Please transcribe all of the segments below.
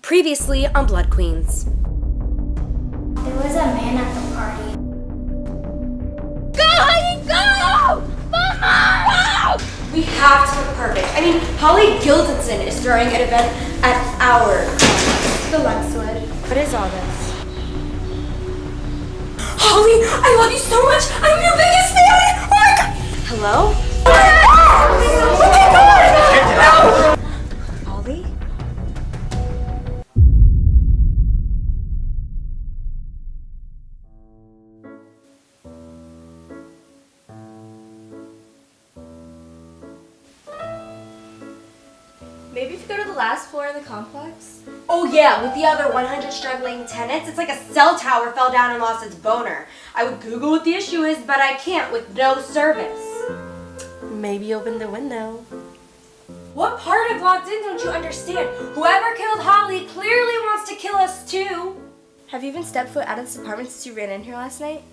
Previously on Blood Queens. There was a man at the party. Go, Holly, go! Mama! Go! We have to look perfect. I mean, Holly Gildenson is throwing an event at our The Lexwood. What is all this? Holly, I love you so much! I'm your biggest fan! Oh my god! Hello? Oh my god! Holly? Maybe if you go to the last floor of the complex? Oh yeah, with the other 100 struggling tenants, it's like a cell tower fell down and lost its boner. I would Google what the issue is, but I can't with no service. Maybe open the window. What part of locked in don't you understand? Whoever killed Holly clearly wants to kill us too. Have you even stepped foot out of this apartment since you ran in here last night?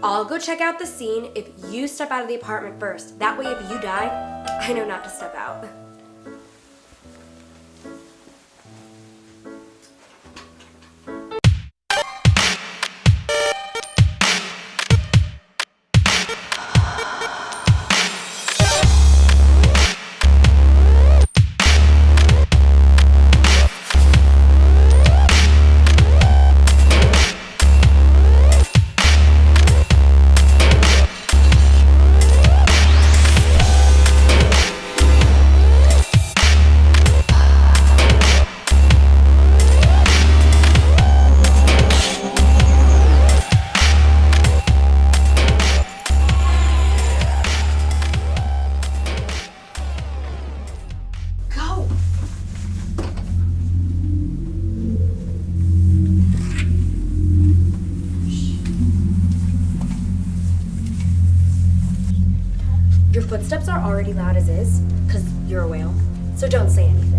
I'll go check out the scene if you step out of the apartment first. That way if you die, I know not to step out. Your footsteps are already loud as is, because you're a whale. So don't say anything.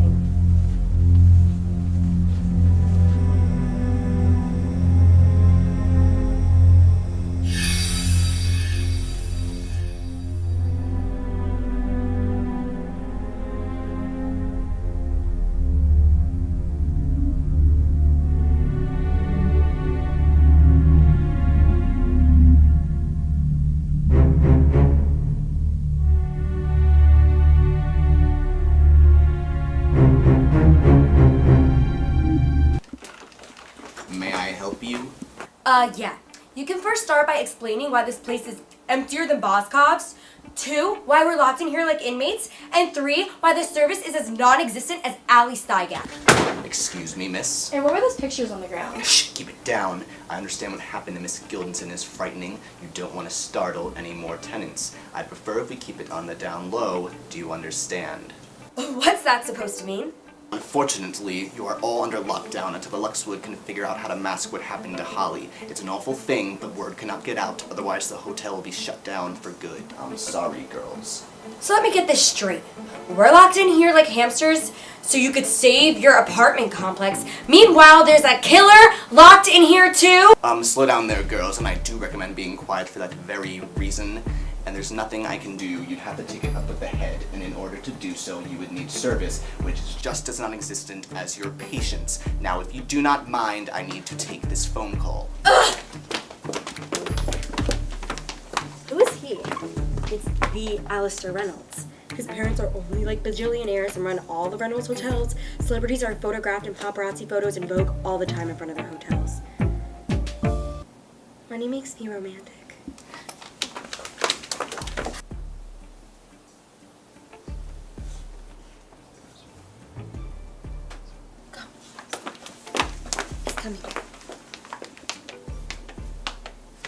May I help you? Yeah. You can first start by explaining why this place is emptier than Boscov's. 2, why we're locked in here like inmates. And 3, why the service is as non-existent as Ali Steigack. Excuse me, miss. And what were those pictures on the ground? Shh, keep it down. I understand what happened to Miss Gildenson is frightening. You don't want to startle any more tenants. I prefer if we keep it on the down low. Do you understand? What's that supposed to mean? Unfortunately, you are all under lockdown until the Luxwood can figure out how to mask what happened to Holly. It's an awful thing, but word cannot get out, otherwise the hotel will be shut down for good. I'm sorry, girls. So let me get this straight. We're locked in here like hamsters so you could save your apartment complex. Meanwhile, there's a killer locked in here too. Slow down there, girls, and I do recommend being quiet for that very reason. And there's nothing I can do. You'd have to take it up with the head, and in order to do so, you would need service, which is just as non-existent as your patience. Now, if you do not mind, I need to take this phone call. Who is he? It's the Alistair Reynolds. His parents are only like bajillionaires and run all the Reynolds hotels. Celebrities are photographed in paparazzi photos in Vogue all the time in front of their hotels. Money makes me romantic. Come here.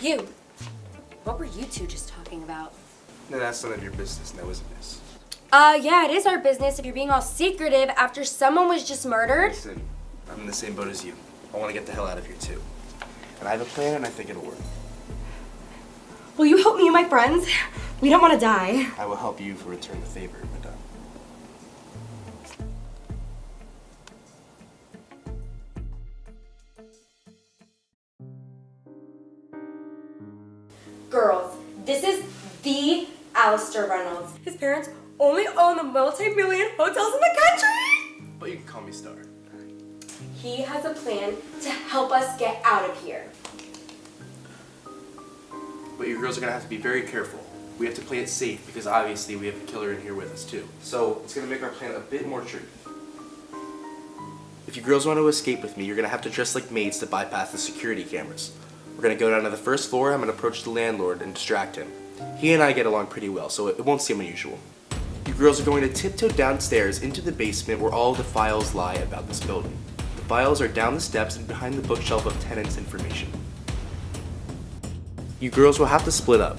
You. What were you two just talking about? No, that's none of your business now, isn't this? Yeah, it is our business if you're being all secretive after someone was just murdered. Listen, I'm in the same boat as you. I want to get the hell out of here, too. And I have a plan, and I think it'll work. Will you help me and my friends? We don't want to die. I will help you for return the favor, madame. Girls, this is the Alistair Reynolds. His parents only own the multi-million hotels in the country. But you can call me me start. He has a plan to help us get out of here. But you girls are gonna have to be very careful. We have to play it safe because obviously we have a killer in here with us too. So it's gonna make our plan a bit more tricky. If you girls want to escape with me, you're gonna have to dress like maids to bypass the security cameras. We're gonna go down to the first floor. I'm gonna approach the landlord and distract him. He and I get along pretty well, so it won't seem unusual. You girls are going to tiptoe downstairs into the basement where all of the files lie about this building. The files are down the steps and behind the bookshelf of tenants' information. You girls will have to split up.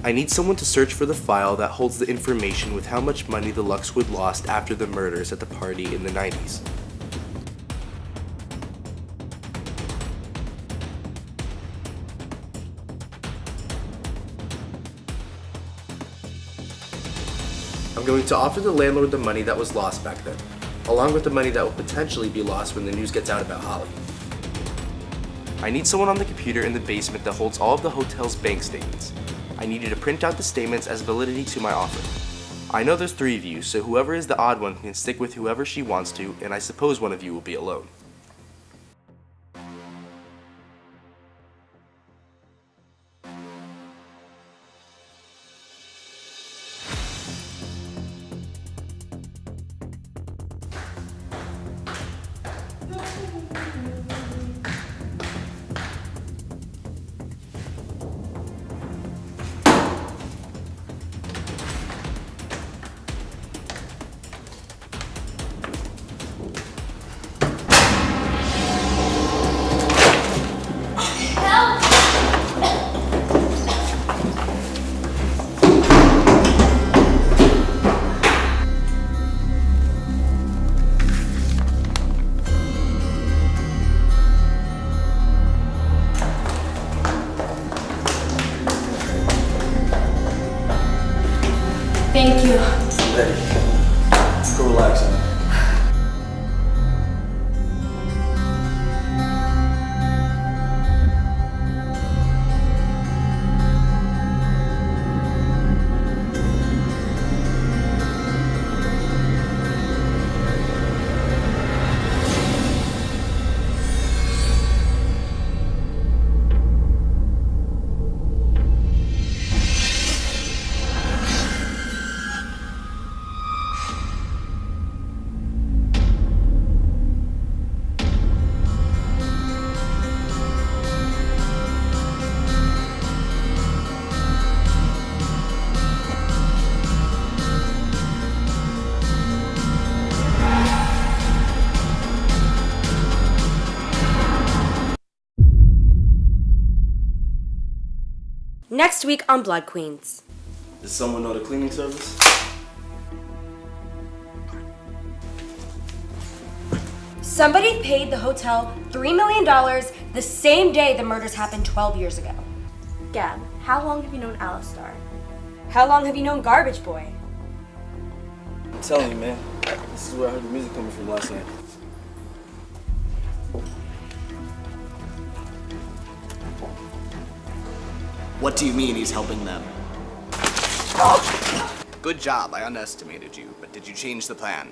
I need someone to search for the file that holds the information with how much money the Luxwood lost after the murders at the party in the 90s. I'm going to offer the landlord the money that was lost back then, along with the money that will potentially be lost when the news gets out about Holly. I need someone on the computer in the basement that holds all of the hotel's bank statements. I need you to print out the statements as validity to my offer. I know there's 3 of you, so whoever is the odd one can stick with whoever she wants to, and I suppose one of you will be alone. Thank you. Ready. Go relax. Next week on Blood Queens. Does someone know the cleaning service? Somebody paid the hotel $3 million the same day the murders happened 12 years ago. Gab, how long have you known Alistar? How long have you known Garbage Boy? I'm telling you, man. This is where I heard the music coming from last night. What do you mean he's helping them? Good job, I underestimated you, but did you change the plan?